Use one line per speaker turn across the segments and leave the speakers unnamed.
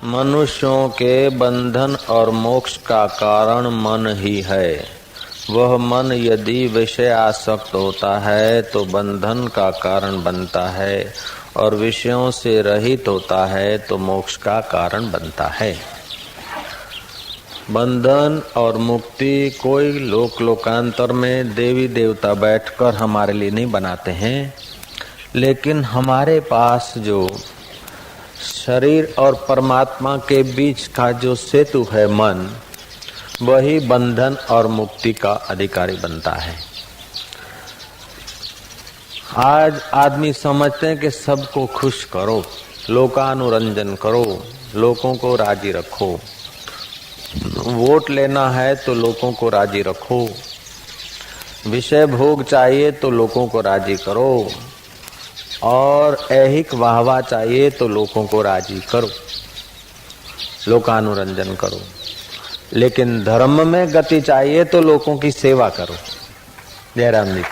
मनुष्यों के बंधन और मोक्ष का कारण मन ही है। वह मन यदि विषय आसक्त होता है तो बंधन का कारण बनता है और विषयों से रहित होता है तो मोक्ष का कारण बनता है। बंधन और मुक्ति कोई लोकांतर में देवी देवता बैठकर हमारे लिए नहीं बनाते हैं, लेकिन हमारे पास जो शरीर और परमात्मा के बीच का जो सेतु है मन, वही बंधन और मुक्ति का अधिकारी बनता है। आज आदमी समझते हैं कि सबको खुश करो, लोकानुरंजन करो, लोगों को राजी रखो, वोट लेना है तो लोगों को राजी रखो, विषय भोग चाहिए तो लोगों को राजी करो और ऐहिक वाहवा चाहिए तो लोगों को राजी करो, लोकानुरंजन करो। लेकिन धर्म में गति चाहिए तो लोगों की सेवा करो। जयराम जी,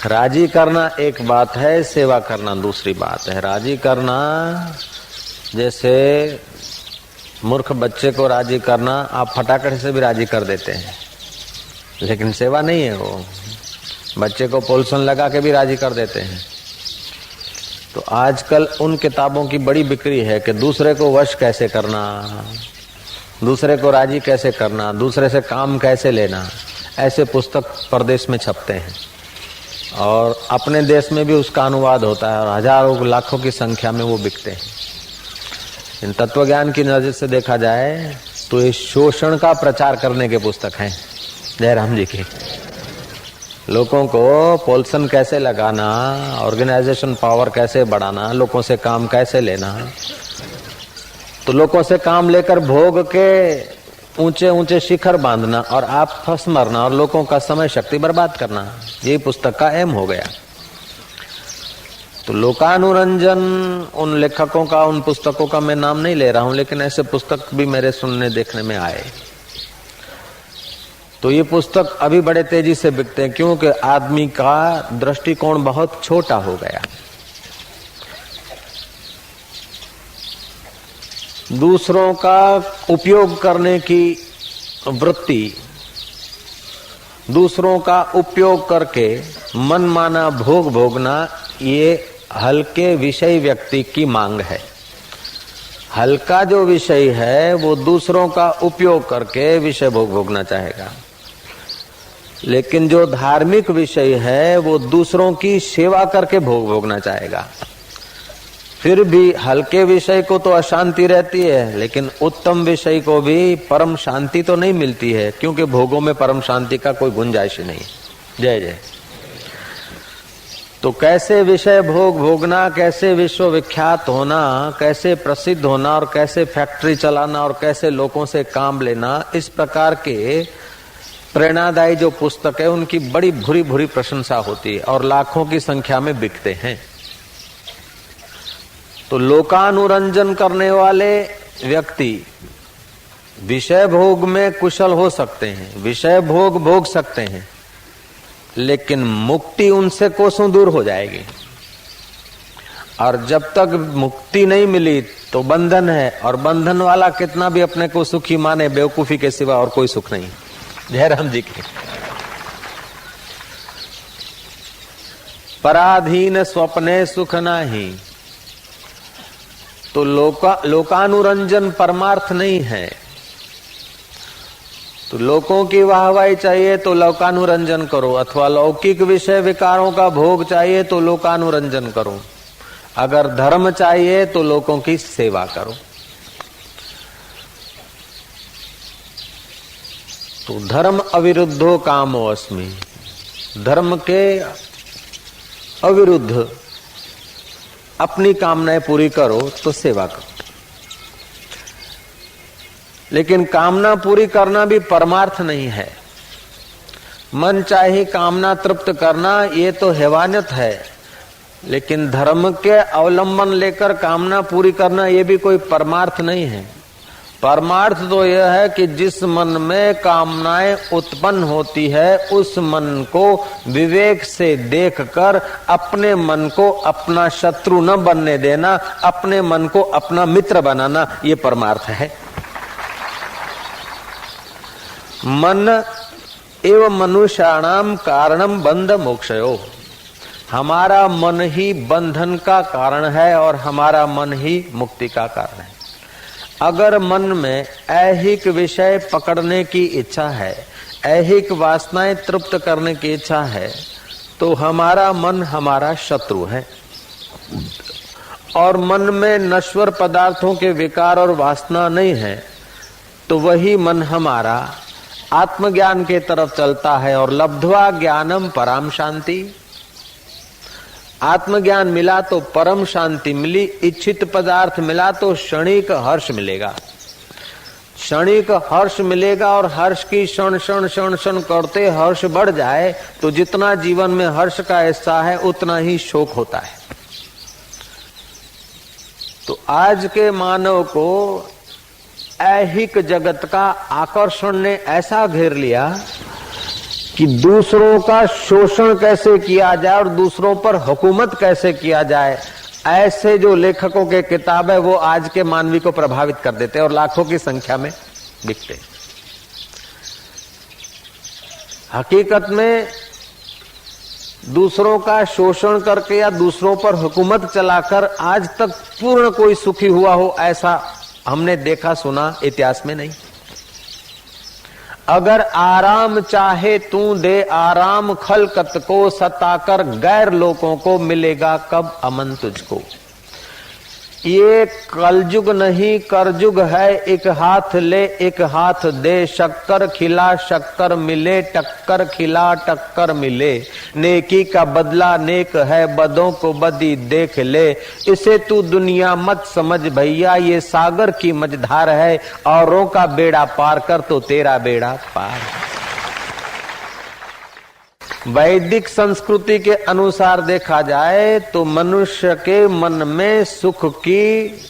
राजी करना एक बात है, सेवा करना दूसरी बात है। राजी करना जैसे मूर्ख बच्चे को राजी करना, आप फटाकड़े से भी राजी कर देते हैं, लेकिन सेवा नहीं है। वो बच्चे को पोल्सन लगा के भी राजी कर देते हैं। तो आजकल उन किताबों की बड़ी बिक्री है कि दूसरे को वश कैसे करना, दूसरे को राजी कैसे करना, दूसरे से काम कैसे लेना, ऐसे पुस्तक परदेश में छपते हैं और अपने देश में भी उसका अनुवाद होता है और हजारों लाखों की संख्या में वो बिकते हैं। इन तत्वज्ञान की नजर से देखा जाए तो ये शोषण का प्रचार करने के पुस्तक हैं जयराम जी के। लोगों को पोल्सन कैसे लगाना, ऑर्गेनाइजेशन पावर कैसे बढ़ाना, लोगों से काम कैसे लेना, तो लोगों से काम लेकर भोग के ऊंचे ऊंचे शिखर बांधना और आप फंस मरना और लोगों का समय शक्ति बर्बाद करना, ये पुस्तक का एम हो गया। तो लोकानुरंजन उन लेखकों का, उन पुस्तकों का मैं नाम नहीं ले रहा हूं, लेकिन ऐसे पुस्तक भी मेरे सुनने देखने में आए। तो ये पुस्तक अभी बड़े तेजी से बिकते हैं क्योंकि आदमी का दृष्टिकोण बहुत छोटा हो गया। दूसरों का उपयोग करने की वृत्ति, दूसरों का उपयोग करके मनमाना भोग भोगना, ये हल्के विषय व्यक्ति की मांग है। हल्का जो विषय है वो दूसरों का उपयोग करके विषय भोग भोगना चाहेगा, लेकिन जो धार्मिक विषय है वो दूसरों की सेवा करके भोग भोगना चाहेगा। फिर भी हल्के विषय को तो अशांति रहती है, लेकिन उत्तम विषय को भी परम शांति तो नहीं मिलती है, क्योंकि भोगों में परम शांति का कोई गुंजाइश नहीं। जय जय। तो कैसे विषय भोग भोगना, कैसे विश्वविख्यात होना, कैसे प्रसिद्ध होना और कैसे फैक्ट्री चलाना और कैसे लोगों से काम लेना, इस प्रकार के प्रेरणादायी जो पुस्तक है उनकी बड़ी भूरी भूरी प्रशंसा होती है और लाखों की संख्या में बिकते हैं। तो लोकानुरंजन करने वाले व्यक्ति विषय भोग में कुशल हो सकते हैं, विषय भोग भोग सकते हैं, लेकिन मुक्ति उनसे कोसों दूर हो जाएगी। और जब तक मुक्ति नहीं मिली तो बंधन है, और बंधन वाला कितना भी अपने को सुखी माने, बेवकूफी के सिवा और कोई सुख नहीं। जयराम जी के। पराधीन स्वप्ने सुख नाही, तो लोकानुरंजन परमार्थ नहीं है। तो लोगों की वाहवाही चाहिए तो लोकानुरंजन करो, अथवा लौकिक विषय विकारों का भोग चाहिए तो लोकानुरंजन करो। अगर धर्म चाहिए तो लोगों की सेवा करो। तो धर्म अविरुद्धो कामो अस्मि, धर्म के अविरुद्ध अपनी कामनाएं पूरी करो तो सेवा करो। लेकिन कामना पूरी करना भी परमार्थ नहीं है। मन चाहे कामना तृप्त करना ये तो हैवानियत है, लेकिन धर्म के अवलंबन लेकर कामना पूरी करना ये भी कोई परमार्थ नहीं है। परमार्थ तो यह है कि जिस मन में कामनाएं उत्पन्न होती है उस मन को विवेक से देखकर अपने मन को अपना शत्रु न बनने देना, अपने मन को अपना मित्र बनाना, ये परमार्थ है। मन एवं मनुष्याणाम कारणम बंध मोक्षयो। हमारा मन ही बंधन का कारण है और हमारा मन ही मुक्ति का कारण है। अगर मन में ऐहिक विषय पकड़ने की इच्छा है, ऐहिक वासनाएं तृप्त करने की इच्छा है, तो हमारा मन हमारा शत्रु है। और मन में नश्वर पदार्थों के विकार और वासना नहीं है, तो वही मन हमारा आत्मज्ञान के तरफ चलता है। और लब्ध्वा ज्ञानम पराम शांति, आत्मज्ञान मिला तो परम शांति मिली, इच्छित पदार्थ मिला तो क्षणिक हर्ष मिलेगा, क्षणिक हर्ष मिलेगा। और हर्ष की क्षण क्षण क्षण क्षण करते हर्ष बढ़ जाए तो जितना जीवन में हर्ष का हिस्सा है उतना ही शोक होता है। तो आज के मानव को ऐहिक जगत का आकर्षण ने ऐसा घेर लिया कि दूसरों का शोषण कैसे किया जाए और दूसरों पर हुकूमत कैसे किया जाए, ऐसे जो लेखकों के किताब है वो आज के मानवी को प्रभावित कर देते और लाखों की संख्या में बिकते। हकीकत में दूसरों का शोषण करके या दूसरों पर हुकूमत चलाकर आज तक पूर्ण कोई सुखी हुआ हो, ऐसा हमने देखा सुना इतिहास में नहीं। अगर आराम चाहे तू दे आराम, खलकत को सताकर गैर लोगों को मिलेगा कब अमन तुझको। ये कलयुग नहीं करजुग है, एक हाथ ले एक हाथ दे, शक्कर खिला शक्कर मिले, टक्कर खिला टक्कर मिले, नेकी का बदला नेक है, बदों को बदी देख ले, इसे तू दुनिया मत समझ भैया, ये सागर की मझधार है, औरों का बेड़ा पार कर तो तेरा बेड़ा पार। वैदिक संस्कृति के अनुसार देखा जाए तो मनुष्य के मन में सुख की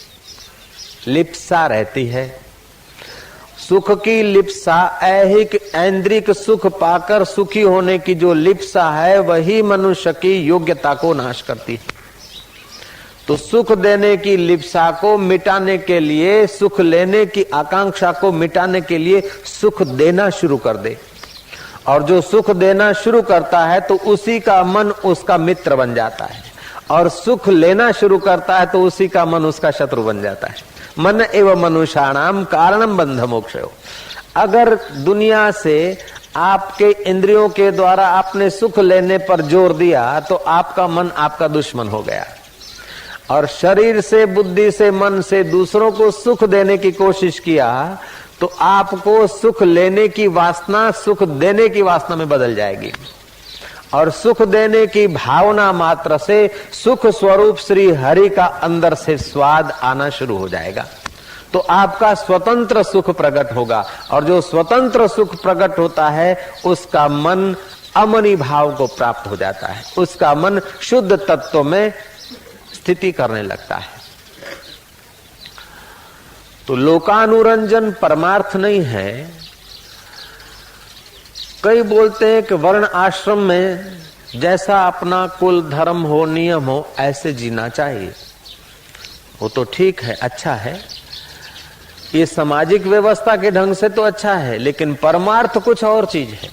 लिप्सा रहती है। सुख की लिप्सा, ऐहिक ऐन्द्रिक सुख पाकर सुखी होने की जो लिप्सा है वही मनुष्य की योग्यता को नाश करती है। तो सुख देने की लिप्सा को मिटाने के लिए, सुख लेने की आकांक्षा को मिटाने के लिए सुख देना शुरू कर दे। और जो सुख देना शुरू करता है तो उसी का मन उसका मित्र बन जाता है, और सुख लेना शुरू करता है तो उसी का मन उसका शत्रु बन जाता है। मन एवं मनुष्याणाम कारणम बंध मोक्षयो। अगर दुनिया से आपके इंद्रियों के द्वारा आपने सुख लेने पर जोर दिया तो आपका मन आपका दुश्मन हो गया, और शरीर से, बुद्धि से, मन से दूसरों को सुख देने की कोशिश किया तो आपको सुख लेने की वासना सुख देने की वासना में बदल जाएगी, और सुख देने की भावना मात्र से सुख स्वरूप श्री हरि का अंदर से स्वाद आना शुरू हो जाएगा। तो आपका स्वतंत्र सुख प्रकट होगा, और जो स्वतंत्र सुख प्रकट होता है उसका मन अमनी भाव को प्राप्त हो जाता है, उसका मन शुद्ध तत्व में स्थिति करने लगता है। तो लोकानुरंजन परमार्थ नहीं है। कई बोलते हैं कि वर्ण आश्रम में जैसा अपना कुल धर्म हो, नियम हो, ऐसे जीना चाहिए। वो तो ठीक है, अच्छा है, ये सामाजिक व्यवस्था के ढंग से तो अच्छा है, लेकिन परमार्थ कुछ और चीज है।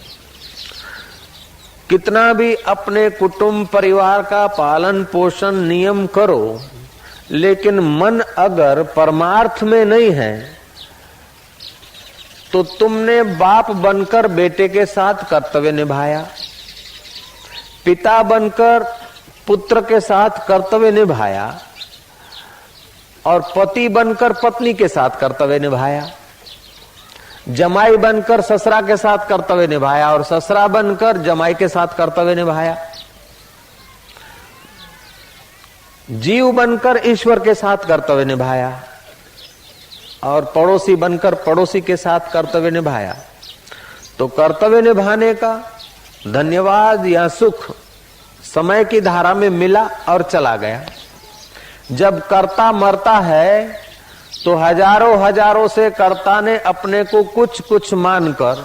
कितना भी अपने कुटुंब परिवार का पालन पोषण नियम करो, लेकिन मन अगर परमार्थ में नहीं है तो तुमने बाप बनकर बेटे के साथ कर्तव्य निभाया, पिता बनकर पुत्र के साथ कर्तव्य निभाया, और पति बनकर पत्नी के साथ कर्तव्य निभाया, जमाई बनकर ससुरा के साथ कर्तव्य निभाया, और ससुरा बनकर जमाई के साथ कर्तव्य निभाया, जीव बनकर ईश्वर के साथ कर्तव्य निभाया, और पड़ोसी बनकर पड़ोसी के साथ कर्तव्य निभाया। तो कर्तव्य निभाने का धन्यवाद या सुख समय की धारा में मिला और चला गया। जब कर्ता मरता है तो हजारों हजारों से कर्ता ने अपने को कुछ कुछ मानकर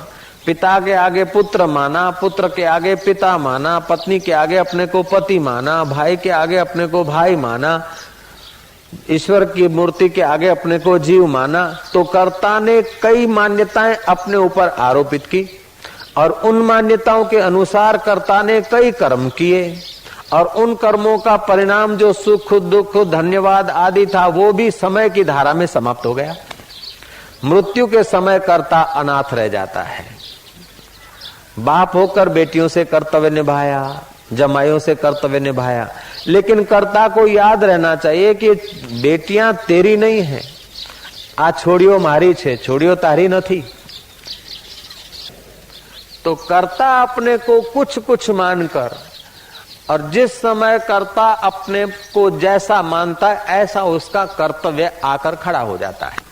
पिता के आगे पुत्र माना, पुत्र के आगे पिता माना, पत्नी के आगे अपने को पति माना, भाई के आगे अपने को भाई माना, ईश्वर की मूर्ति के आगे अपने को जीव माना। तो कर्ता ने कई मान्यताएं अपने ऊपर आरोपित की और उन मान्यताओं के अनुसार कर्ता ने कई कर्म किए और उन कर्मों का परिणाम जो सुख दुख धन्यवाद आदि था वो भी समय की धारा में समाप्त हो गया। मृत्यु के समय कर्ता अनाथ रह जाता है। बाप होकर बेटियों से कर्तव्य निभाया, जमाइयों से कर्तव्य निभाया, लेकिन कर्ता को याद रहना चाहिए कि बेटियां तेरी नहीं है, आ छोड़ियो मारी छे, छोड़ियो तारी नहीं। तो कर्ता अपने को कुछ कुछ मानकर और जिस समय कर्ता अपने को जैसा मानता है ऐसा उसका कर्तव्य आकर खड़ा हो जाता है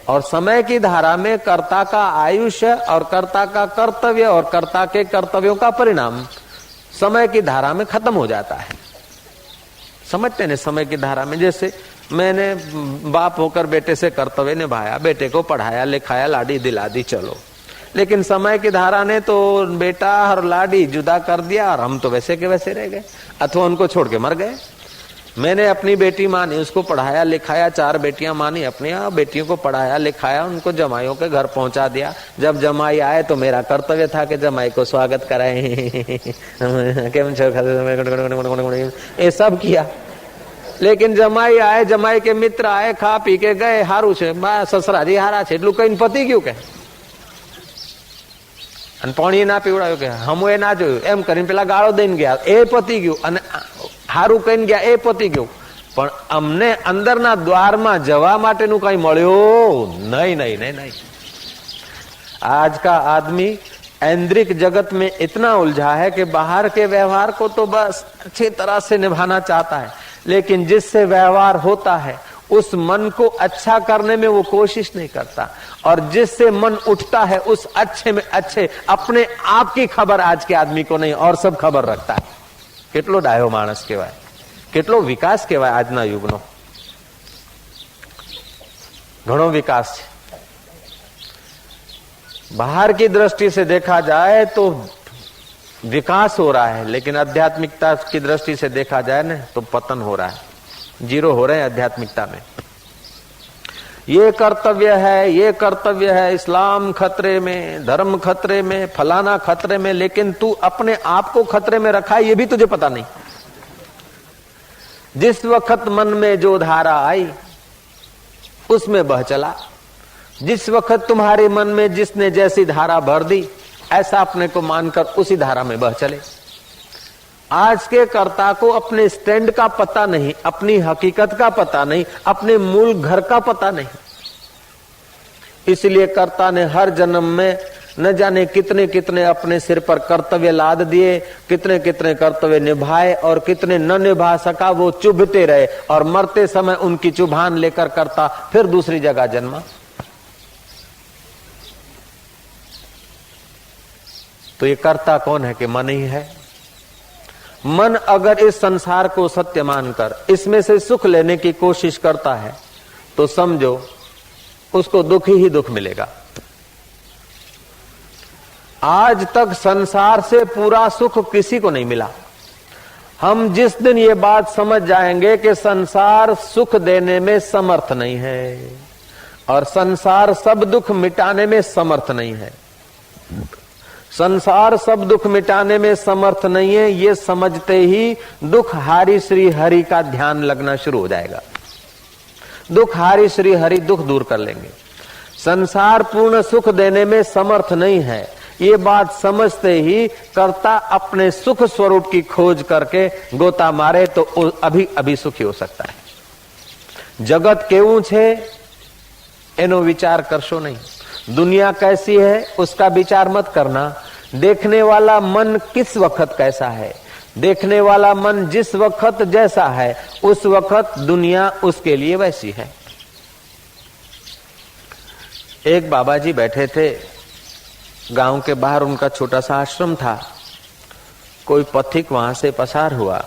और समय की धारा में कर्ता का आयुष्य और कर्ता का कर्तव्य और कर्ता के कर्तव्यों का परिणाम समय की धारा में खत्म हो जाता है। समझते हैं समय की धारा में, जैसे मैंने बाप होकर बेटे से कर्तव्य निभाया, बेटे को पढ़ाया लिखाया, लाडी दिला दी, चलो, लेकिन समय की धारा ने तो बेटा और लाडी जुदा कर दिया और हम तो वैसे के वैसे रह गए अथवा उनको छोड़ के मर गए। मैंने अपनी बेटी मानी, उसको पढ़ाया लिखाया, 4 बेटियां मानी अपनी, बेटियों को पढ़ाया लिखाया, उनको जमाइयों के घर पहुंचा दिया। जब जमाई आए तो मेरा कर्तव्य था कि जमाई को स्वागत कराए, ये सब किया। लेकिन जमाई आए, जमाई के मित्र आए, खा पी के गए, हारू छे ससराजी हारा छे એટલું કઈ પતિ ગયું કે અને પાણી ના પીવડાયું કે હમું એ ના જોયું એમ કરીને પેલા ગાળો દઈને ગયા, એ પતી ગયું અને હારું કહીને ગયા, એ પતી ગયું। પણ અમને અંદરના દ્વારમાં જવા માટેનું કઈ મળ્યું નહીં, નહીં, નહીં, નહીં। आज का आदमी ऐन्द्रिक जगत में इतना उलझा है कि बाहर के व्यवहार को तो बस अच्छी तरह से निभाना चाहता है, लेकिन जिससे व्यवहार होता है उस मन को अच्छा करने में वो कोशिश नहीं करता और जिससे मन उठता है उस अच्छे में अच्छे अपने आप की खबर आज के आदमी को नहीं और सब खबर रखता है। કેટલો ડાયો માણસ કહેવાય, કેટલો વિકાસ કહેવાય આજના યુગનો, ઘણો વિકાસ છે। बाहर की दृष्टि से देखा जाए तो विकास हो रहा है, लेकिन आध्यात्मिकता की दृष्टि से देखा जाए ना तो पतन हो रहा है, जीरो हो रहे हैं आध्यात्मिकता में। ये कर्तव्य है, ये कर्तव्य है, इस्लाम खतरे में, धर्म खतरे में, फलाना खतरे में, लेकिन तू अपने आप को खतरे में रखा है ये भी तुझे पता नहीं। जिस वक्त मन में जो धारा आई उसमें बह चला, जिस वक्त तुम्हारे मन में जिसने जैसी धारा भर दी ऐसा अपने को मानकर उसी धारा में बह चले। आज के कर्ता को अपने स्टैंड का पता नहीं, अपनी हकीकत का पता नहीं, अपने मूल घर का पता नहीं। इसलिए कर्ता ने हर जन्म में न जाने कितने कितने अपने सिर पर कर्तव्य लाद दिए, कितने कितने कर्तव्य निभाए और कितने न निभा सका वो चुभते रहे और मरते समय उनकी चुभान लेकर कर्ता फिर दूसरी जगह जन्मा। तो ये कर्ता कौन है कि मन ही है। मन अगर इस संसार को सत्य मानकर इसमें से सुख लेने की कोशिश करता है तो समझो उसको दुख ही दुख मिलेगा। आज तक संसार से पूरा सुख किसी को नहीं मिला। हम जिस दिन ये बात समझ जाएंगे कि संसार सुख देने में समर्थ नहीं है और संसार सब दुख मिटाने में समर्थ नहीं है, संसार सब दुख मिटाने में समर्थ नहीं है, ये समझते ही दुख हारी श्री हरि का ध्यान लगना शुरू हो जाएगा। दुख हारी श्री हरि दुख दूर कर लेंगे। संसार पूर्ण सुख देने में समर्थ नहीं है, ये बात समझते ही कर्ता अपने सुख स्वरूप की खोज करके गोता मारे तो अभी अभी सुखी हो सकता है। जगत केवुं छे एनो विचार करशो नहीं, दुनिया कैसी है उसका विचार मत करना। देखने वाला मन किस वक्त कैसा है, देखने वाला मन जिस वक्त जैसा है उस वक्त दुनिया उसके लिए वैसी है। एक बाबा जी बैठे थे, गांव के बाहर उनका छोटा सा आश्रम था। कोई पथिक वहां से पसार हुआ।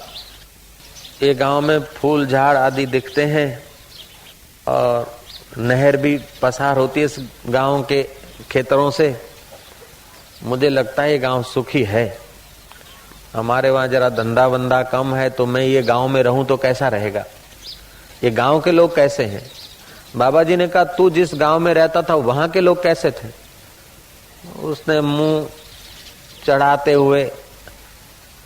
ये गांव में फूल झाड़ आदि दिखते हैं और नहर भी पसार होती है इस गांव के खेतरों से। मुझे लगता है ये गांव सुखी है। हमारे वहां जरा धंधा वंदा कम है, तो मैं ये गांव में रहूं तो कैसा रहेगा? ये गांव के लोग कैसे हैं? बाबा जी ने कहा, तू जिस गांव में रहता था वहां के लोग कैसे थे? उसने मुंह चढ़ाते हुए,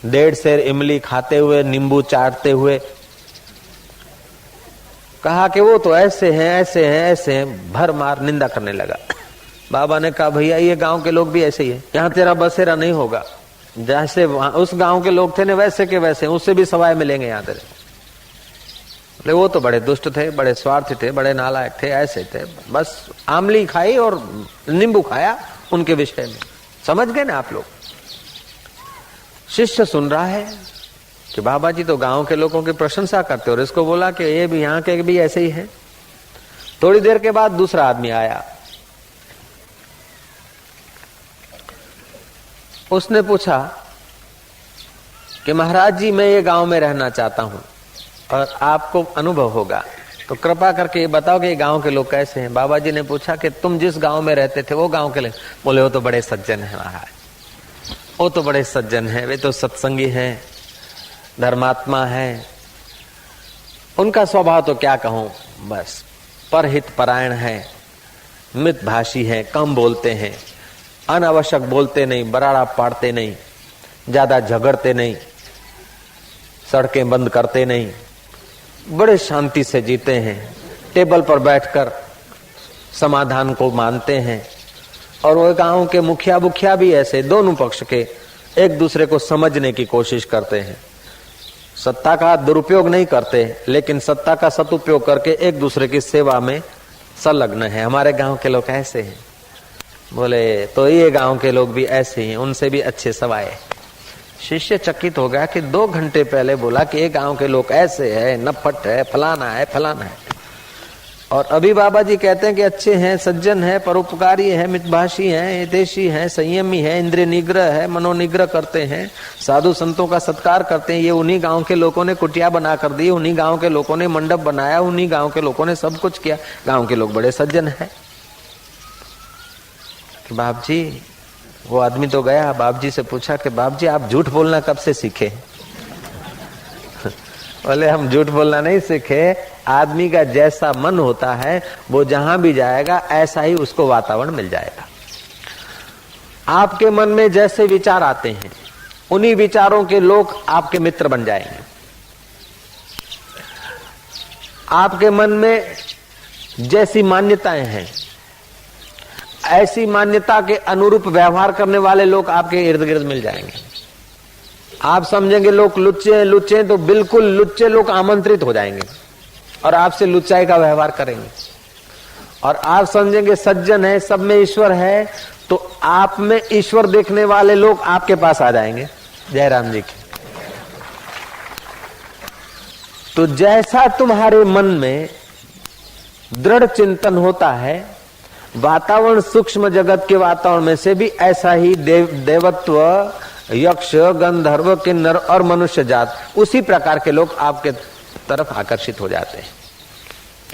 1.5 सेर इमली खाते हुए, नींबू चाटते हुए कहा कि वो तो ऐसे हैं, ऐसे हैं, ऐसे हैं, भर मार निंदा करने लगा। बाबा ने कहा, भैया ये गांव के लोग भी ऐसे ही है, यहाँ तेरा बसेरा नहीं होगा। जैसे उस गांव के लोग थे ना, वैसे के वैसे, उससे भी सवाए मिलेंगे यहाँ तेरे। बोले वो तो बड़े दुष्ट थे, बड़े स्वार्थी थे, बड़े नालायक थे, ऐसे थे, बस आमली खाई और नींबू खाया उनके विषय में। समझ गए ना आप लोग? शिष्य सुन रहा है कि बाबा जी तो गांव के लोगों की प्रशंसा करते, और इसको बोला कि ये भी यहाँ के भी ऐसे ही हैं। थोड़ी देर के बाद दूसरा आदमी आया। उसने पूछा कि महाराज जी मैं ये गांव में रहना चाहता हूं और आपको अनुभव होगा, तो कृपा करके ये बताओ कि ये गांव के लोग कैसे हैं। बाबा जी ने पूछा कि तुम जिस गांव में रहते थे वो गांव के लोग? बोले वो तो बड़े सज्जन हैं महाराज, वो तो बड़े सज्जन हैं, वे तो सत्संगी हैं, धर्मात्मा हैं, उनका स्वभाव तो क्या कहूं, बस परहित परायण है, मितभाषी है, कम बोलते हैं, अनावश्यक बोलते नहीं, बराड़ा पाड़ते नहीं, ज्यादा झगड़ते नहीं, सड़कें बंद करते नहीं, बड़े शांति से जीते हैं, टेबल पर बैठकर समाधान को मानते हैं। और वो गांव के मुखिया भी ऐसे, दोनों पक्ष के एक दूसरे को समझने की कोशिश करते हैं। सत्ता का दुरुपयोग नहीं करते, लेकिन सत्ता का सदुपयोग करके एक दूसरे की सेवा में संलग्न है। हमारे गांव के लोग ऐसे हैं। बोले तो ये गांव के लोग भी ऐसे ही हैं, उनसे भी अच्छे सवाए। शिष्य चकित हो गया कि 2 घंटे पहले बोला कि ये गांव के लोग ऐसे है, नफट है, फलाना है, फलाना है, और अभी बाबा जी कहते हैं कि अच्छे हैं, सज्जन है, परोपकारी है, मितभाषी है, हितैषी है, संयमी है, इंद्रिय निग्रह है, मनोनिग्रह करते हैं, साधु संतों का सत्कार करते हैं। ये उन्हीं गांव के लोगों ने कुटिया बना कर दी, उन्हीं गांव के लोगों ने मंडप बनाया, उन्हीं गांव के लोगों ने सब कुछ किया। गांव के लोग बड़े सज्जन है। बाप जी, वो आदमी तो गया, बाप जी से पूछा कि बाप जी आप झूठ बोलना कब से सीखे? बोले हम झूठ बोलना नहीं सीखे, आदमी का जैसा मन होता है वो जहां भी जाएगा ऐसा ही उसको वातावरण मिल जाएगा। आपके मन में जैसे विचार आते हैं उन्हीं विचारों के लोग आपके मित्र बन जाएंगे। आपके मन में जैसी मान्यताएं हैं ऐसी मान्यता के अनुरूप व्यवहार करने वाले लोग आपके इर्द गिर्द मिल जाएंगे। आप समझेंगे लोग लुच्चे लुच्चे, तो बिल्कुल लुच्चे लोग आमंत्रित हो जाएंगे और आपसे लुच्चाई का व्यवहार करेंगे। और आप समझेंगे सज्जन है, सब में ईश्वर है, तो आप में ईश्वर देखने वाले लोग आपके पास आ जाएंगे। जयराम जी की। तो जैसा तुम्हारे मन में दृढ़ चिंतन होता है, वातावरण सूक्ष्म जगत के वातावरण में से भी ऐसा ही देवत्व, यक्ष, गंधर्व, किन्नर और मनुष्य जात, उसी प्रकार के लोग आपके तरफ आकर्षित हो जाते हैं।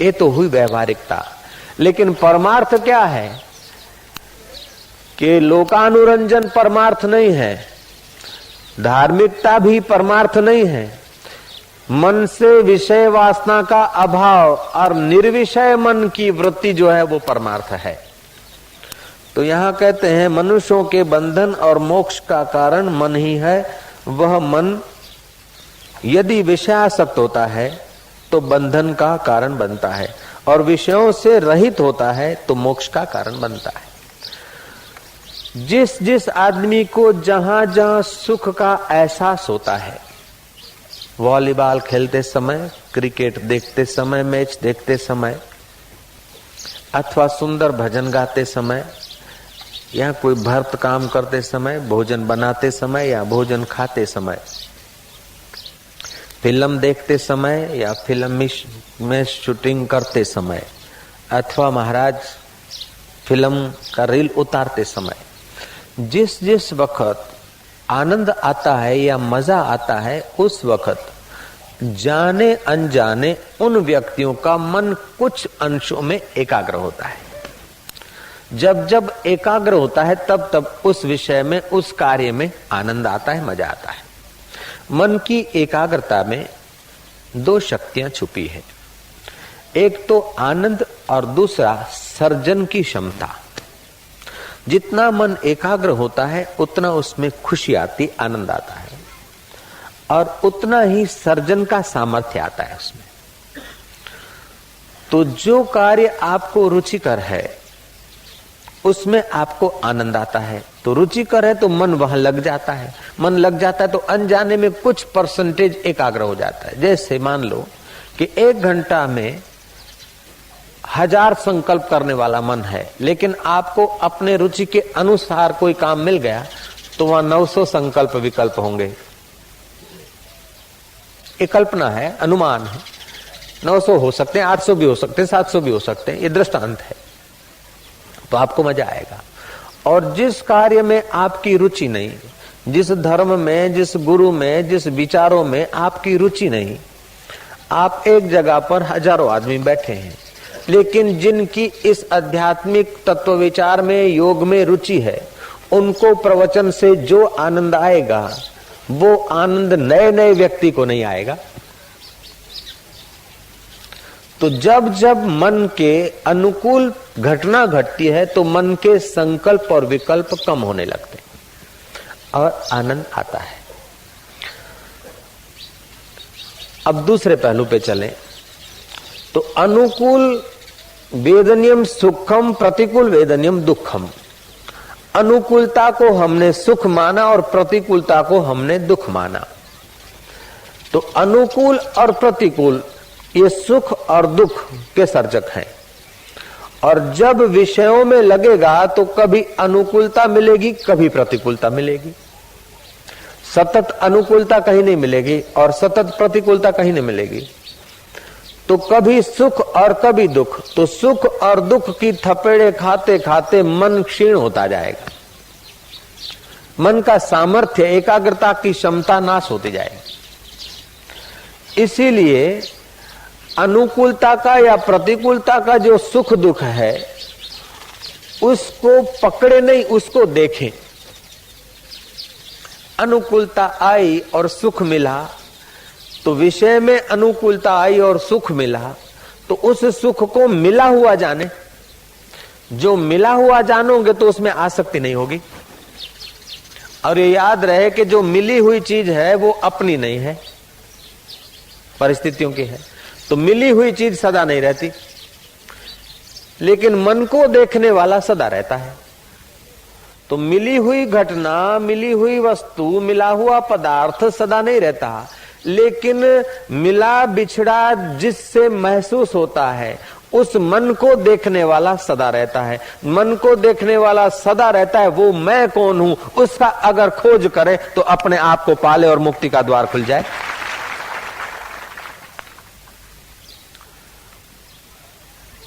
ये तो हुई व्यवहारिकता। लेकिन परमार्थ क्या है कि लोकानुरंजन परमार्थ नहीं है, धार्मिकता भी परमार्थ नहीं है, मन से विषय वासना का अभाव और निर्विषय मन की वृत्ति जो है वो परमार्थ है। तो यहां कहते हैं मनुष्यों के बंधन और मोक्ष का कारण मन ही है। वह मन यदि विषयासक्त होता है तो बंधन का कारण बनता है, और विषयों से रहित होता है तो मोक्ष का कारण बनता है। जिस जिस आदमी को जहां जहां सुख का एहसास होता है, वॉलीबॉल खेलते समय, क्रिकेट देखते समय, मैच देखते समय, अथवा सुंदर भजन गाते समय, या कोई भर्त काम करते समय, भोजन बनाते समय या भोजन खाते समय, फिल्म देखते समय या फिल्म में शूटिंग करते समय, अथवा महाराज फिल्म का रील उतारते समय, जिस जिस वक्त आनंद आता है या मजा आता है, उस वक्त जाने अनजाने उन व्यक्तियों का मन कुछ अंशों में एकाग्र होता है। जब जब एकाग्र होता है तब तब उस विषय में, उस कार्य में आनंद आता है, मजा आता है। मन की एकाग्रता में दो शक्तियां छुपी है, एक तो आनंद और दूसरा सर्जन की क्षमता। जितना मन एकाग्र होता है उतना उसमें खुशी आती, आनंद आता है, और उतना ही सर्जन का सामर्थ्य आता है उसमें। तो जो कार्य आपको रुचिकर है उसमें आपको आनंद आता है, तो रुचिकर है तो मन वहां लग जाता है। मन लग जाता है तो अनजाने में कुछ परसेंटेज एकाग्र हो जाता है। जैसे मान लो कि 1 घंटा में 1000 संकल्प करने वाला मन है, लेकिन आपको अपने रुचि के अनुसार कोई काम मिल गया तो वहां 900 संकल्प विकल्प होंगे। एक कल्पना है, अनुमान है, 900 हो सकते हैं, 800 भी हो सकते हैं, 700 भी हो सकते हैं, ये दृष्टांत है। तो आपको मजा आएगा। और जिस कार्य में आपकी रुचि नहीं, जिस धर्म में, जिस गुरु में, जिस विचारों में आपकी रुचि नहीं, आप एक जगह पर हजारों आदमी बैठे हैं, लेकिन जिनकी इस आध्यात्मिक तत्व विचार में, योग में रुचि है, उनको प्रवचन से जो आनंद आएगा वो आनंद नए नए व्यक्ति को नहीं आएगा। तो जब जब मन के अनुकूल घटना घटती है तो मन के संकल्प और विकल्प कम होने लगते हैं और आनंद आता है। अब दूसरे पहलू पे चलें तो अनुकूल वेदनियम सुखम, प्रतिकूल वेदनियम दुखम। अनुकूलता को हमने सुख माना और प्रतिकूलता को हमने दुख माना। तो अनुकूल और प्रतिकूल ये सुख और दुख के सर्जक हैं। और जब विषयों में लगेगा तो कभी अनुकूलता मिलेगी, कभी प्रतिकूलता मिलेगी। सतत अनुकूलता कहीं नहीं मिलेगी और सतत प्रतिकूलता कहीं नहीं मिलेगी। तो कभी सुख और कभी दुख। तो सुख और दुख की थपेड़े खाते खाते मन क्षीण होता जाएगा। मन का सामर्थ्य, एकाग्रता की क्षमता नाश होती जाएगी। इसीलिए अनुकूलता का या प्रतिकूलता का जो सुख दुख है उसको पकड़े नहीं, उसको देखें। अनुकूलता आई और सुख मिला तो विषय में अनुकूलता आई और सुख मिला तो उस सुख को मिला हुआ जाने। जो मिला हुआ जानोगे तो उसमें आसक्ति नहीं होगी। और ये याद रहे कि जो मिली हुई चीज है वो अपनी नहीं है, परिस्थितियों की है। तो मिली हुई चीज सदा नहीं रहती, लेकिन मन को देखने वाला सदा रहता है। तो मिली हुई घटना, मिली हुई वस्तु, मिला हुआ पदार्थ सदा नहीं रहता, लेकिन मिला बिछड़ा जिससे महसूस होता है उस मन को देखने वाला सदा रहता है। मन को देखने वाला सदा रहता है। वो मैं कौन हूं उसका अगर खोज करे तो अपने आप को पाले और मुक्ति का द्वार खुल जाए।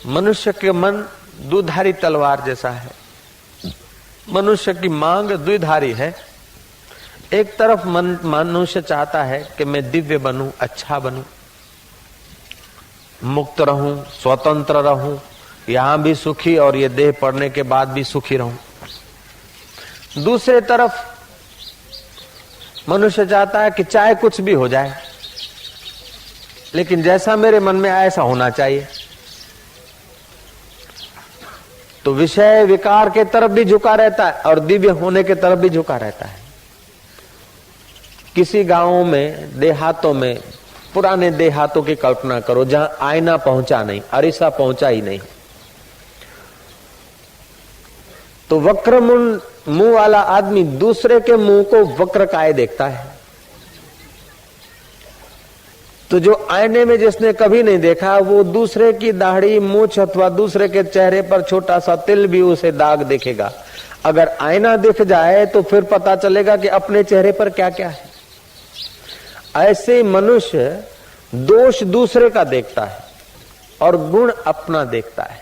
मनुष्य के मन दुधारी तलवार जैसा है। मनुष्य की मांग द्विधारी है। एक तरफ मनुष्य चाहता है कि मैं दिव्य बनूं, अच्छा बनूं, मुक्त रहूं, स्वतंत्र रहूं, यहां भी सुखी और ये देह पड़ने के बाद भी सुखी रहूं। दूसरे तरफ मनुष्य चाहता है कि चाहे कुछ भी हो जाए, लेकिन जैसा मेरे मन में आए ऐसा होना चाहिए। तो विषय विकार के तरफ भी झुका रहता है और दिव्य होने के तरफ भी झुका रहता है। किसी गांवों में, देहातों में, पुराने देहातों की कल्पना करो जहां आईना पहुंचा नहीं, अरीसा पहुंचा ही नहीं। तो वक्र मुंह वाला आदमी दूसरे के मुंह को वक्र काय देखता है। तो जो आईने में जिसने कभी नहीं देखा वो दूसरे की दाढ़ी, मूंछ अथवा दूसरे के चेहरे पर छोटा सा तिल भी उसे दाग देखेगा। अगर आईना दिख जाए तो फिर पता चलेगा कि अपने चेहरे पर क्या क्या है। ऐसे मनुष्य दोष दूसरे का देखता है और गुण अपना देखता है।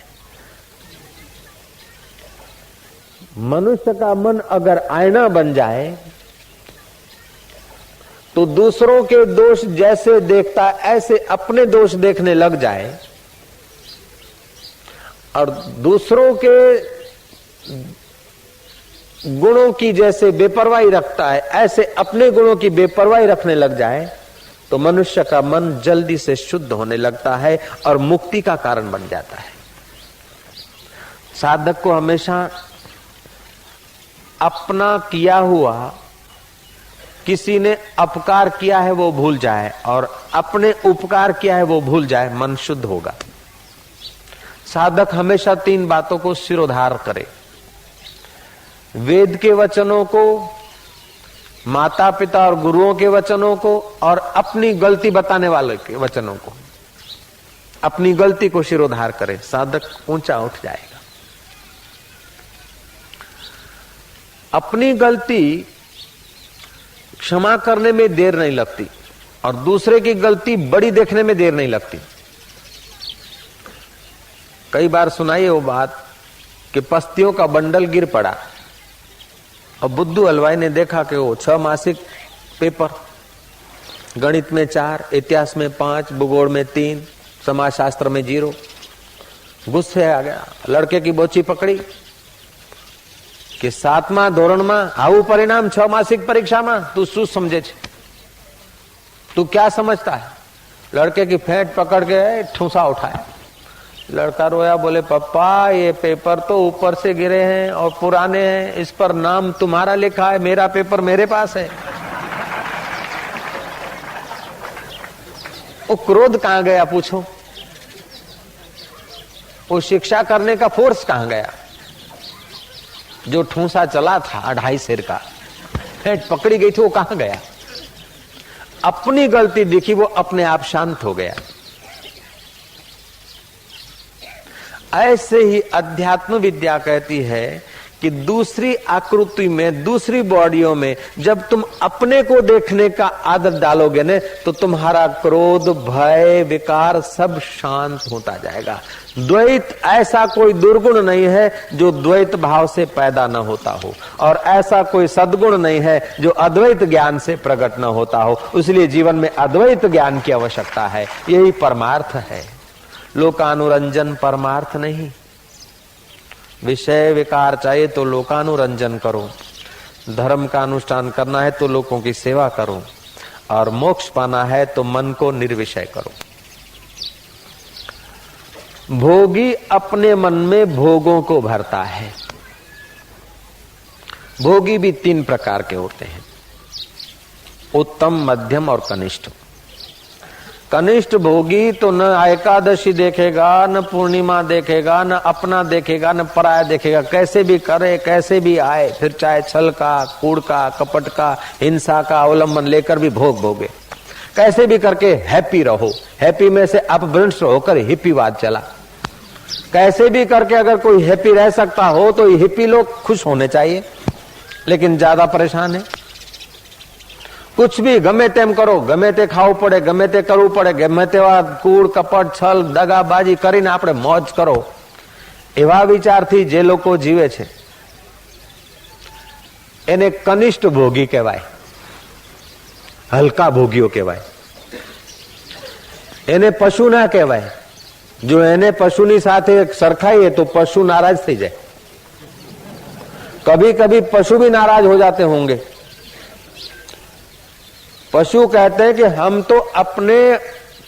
मनुष्य का मन अगर आईना बन जाए तो दूसरों के दोष जैसे देखता ऐसे अपने दोष देखने लग जाए और दूसरों के गुणों की जैसे बेपरवाही रखता है ऐसे अपने गुणों की बेपरवाही रखने लग जाए तो मनुष्य का मन जल्दी से शुद्ध होने लगता है और मुक्ति का कारण बन जाता है। साधक को हमेशा अपना किया हुआ किसी ने अपकार किया है वो भूल जाए और अपने उपकार किया है वो भूल जाए, मन शुद्ध होगा। साधक हमेशा 3 बातों को सिरोधार करे, वेद के वचनों को, माता पिता और गुरुओं के वचनों को और अपनी गलती बताने वाले के वचनों को। अपनी गलती को सिरोधार करे, साधक ऊंचा उठ जाएगा। अपनी गलती क्षमा करने में देर नहीं लगती और दूसरे की गलती बड़ी देखने में देर नहीं लगती। कई बार सुनाई वो बात कि पस्तियों का बंडल गिर पड़ा और बुद्धू हलवाई ने देखा कि वो 6 मासिक पेपर, गणित में 4, इतिहास में 5, भूगोल में 3, समाजशास्त्र में 0, गुस्से आ गया। लड़के की बोची पकड़ी कि 7મા ધોરણમાં આવું પરિણામ 6 માસિક પરીક્ષામાં, तू શું समझे छे, तू क्या समझता है। लड़के की फेंट पकड़ के ठूसा उठाया। लड़का रोया, बोले पापा ये पेपर तो ऊपर से गिरे हैं और पुराने हैं, इस पर नाम तुम्हारा लिखा है, मेरा पेपर मेरे पास है। वो क्रोध कहां गया पूछो, वो शिक्षा करने का फोर्स कहां गया। जो ठूसा चला था 2.5 सेर का, फेंट पकड़ी गई थी, वो कहां गया। अपनी गलती दिखी, वो अपने आप शांत हो गया। ऐसे ही अध्यात्म विद्या कहती है कि दूसरी आकृति में, दूसरी बॉडियों में जब तुम अपने को देखने का आदत डालोगे न, तो तुम्हारा क्रोध, भय, विकार सब शांत होता जाएगा। द्वैत ऐसा कोई दुर्गुण नहीं है जो द्वैत भाव से पैदा न होता हो, और ऐसा कोई सद्गुण नहीं है जो अद्वैत ज्ञान से प्रकट न होता हो। इसलिए जीवन में अद्वैत ज्ञान की आवश्यकता है, यही परमार्थ है। लोकानुरंजन परमार्थ नहीं। विषय विकार चाहिए तो लोकानुरंजन करो, धर्म का अनुष्ठान करना है तो लोगों की सेवा करो, और मोक्ष पाना है तो मन को निर्विषय करो। भोगी अपने मन में भोगों को भरता है। भोगी भी 3 प्रकार के होते हैं, उत्तम, मध्यम और कनिष्ठ। कनिष्ठ भोगी तो न एकादशी देखेगा, न पूर्णिमा देखेगा, न अपना देखेगा, न पराया देखेगा। कैसे भी करे, कैसे भी आए, फिर चाहे छल का, कूड़ का, कपट का, हिंसा का अवलंबन लेकर भी भोग भोगे। कैसे भी करके हैप्पी रहो। हैप्पी में से अपभ्रंश होकर हिप्पीवाद चला। कैसे भी करके अगर कोई हैप्पी रह सकता हो तो हिप्पी लोग खुश होने चाहिए, लेकिन ज्यादा परेशान है। कुछ भी गमे तेम करो, गमे ते खाવું પડે, गमे ते કરવું પડે, गमे તેવા કૂડ, કપટ, છલ, દગાબાજી કરીને આપણે મોજ કરો, એવા વિચારથી જે લોકો જીવે છે એને કનિષ્ઠ ભોગી કહેવાય, હલકા ભોગીઓ કહેવાય। એને પશુ ના કહેવાય। જો એને પશુની સાથે સરખાઈએ તો પશુ नाराज થઈ જાય। कभी कभी पशु भी नाराज हो जाते होंगे। पशु कहते हैं कि हम तो अपने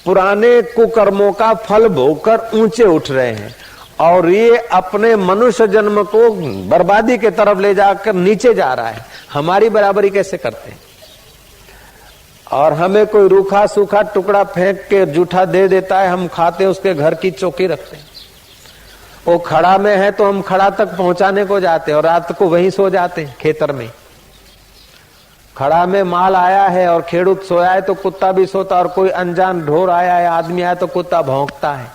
पुराने कुकर्मों का फल भोगकर ऊंचे उठ रहे हैं, और ये अपने मनुष्य जन्म को बर्बादी के तरफ ले जाकर नीचे जा रहा है। हमारी बराबरी कैसे करते हैं। और हमें कोई रूखा सूखा टुकड़ा फेंक के जूठा दे देता है, हम खाते, उसके घर की चौकी रखते हैं। वो खड़ा में है तो हम खड़ा तक पहुंचाने को जाते हैं और रात को वहीं सो जाते हैं खेतर में। खड़ा में माल आया है और खेडूत सोया है तो कुत्ता भी सोता, और कोई अनजान ढोर आया है, आदमी आया तो कुत्ता भौंकता है।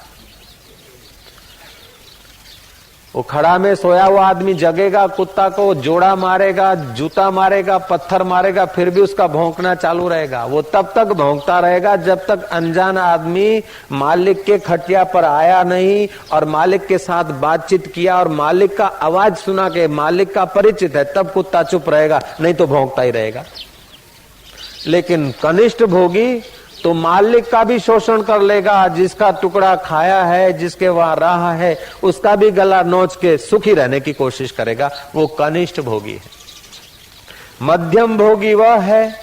वो खड़ा में सोया हुआ आदमी जगेगा, कुत्ता को जोड़ा मारेगा, जूता मारेगा, पत्थर मारेगा, फिर भी उसका भौंकना चालू रहेगा। वो तब तक भौंकता रहेगा जब तक अनजान आदमी मालिक के खटिया पर आया नहीं और मालिक के साथ बातचीत किया और मालिक का आवाज सुना के मालिक का परिचित है, तब कुत्ता चुप रहेगा, नहीं तो भौंकता ही रहेगा। लेकिन कनिष्ठ भोगी तो मालिक का भी शोषण कर लेगा, जिसका टुकड़ा खाया है, जिसके वहां रहा है, उसका भी गला नोच के सुखी रहने की कोशिश करेगा। वो कनिष्ठ भोगी है। मध्यम भोगी वह है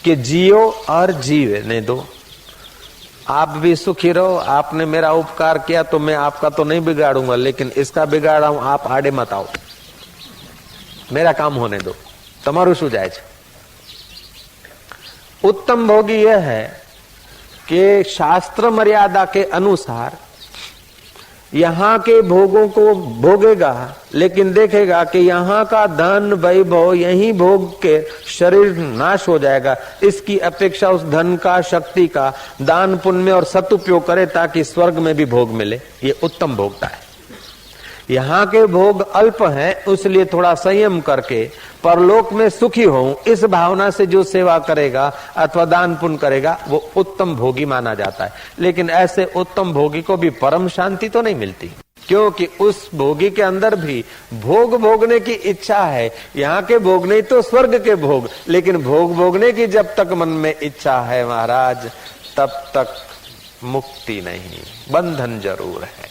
कि जियो और जीने दो, आप भी सुखी रहो। आपने मेरा उपकार किया तो मैं आपका तो नहीं बिगाड़ूंगा, लेकिन इसका बिगाड़ा हूं, आप आड़े मत आओ, मेरा काम होने दो, तमारू शू जाए। उत्तम भोगी यह है कि शास्त्र मर्यादा के अनुसार यहाँ के भोगों को भोगेगा, लेकिन देखेगा कि यहाँ का धन वैभव यही भोग के शरीर नाश हो जाएगा। इसकी अपेक्षा उस धन का, शक्ति का दान पुण्य और सदुपयोग करे ताकि स्वर्ग में भी भोग मिले। ये उत्तम भोगता है। यहाँ के भोग अल्प हैं, इसलिए थोड़ा संयम करके परलोक में सुखी होऊं, इस भावना से जो सेवा करेगा अथवा दान पुण्य करेगा वो उत्तम भोगी माना जाता है। लेकिन ऐसे उत्तम भोगी को भी परम शांति तो नहीं मिलती, क्योंकि उस भोगी के अंदर भी भोग भोगने की इच्छा है। यहाँ के भोग नहीं तो स्वर्ग के भोग, लेकिन भोग भोगने की जब तक मन में इच्छा है महाराज, तब तक मुक्ति नहीं, बंधन जरूर है।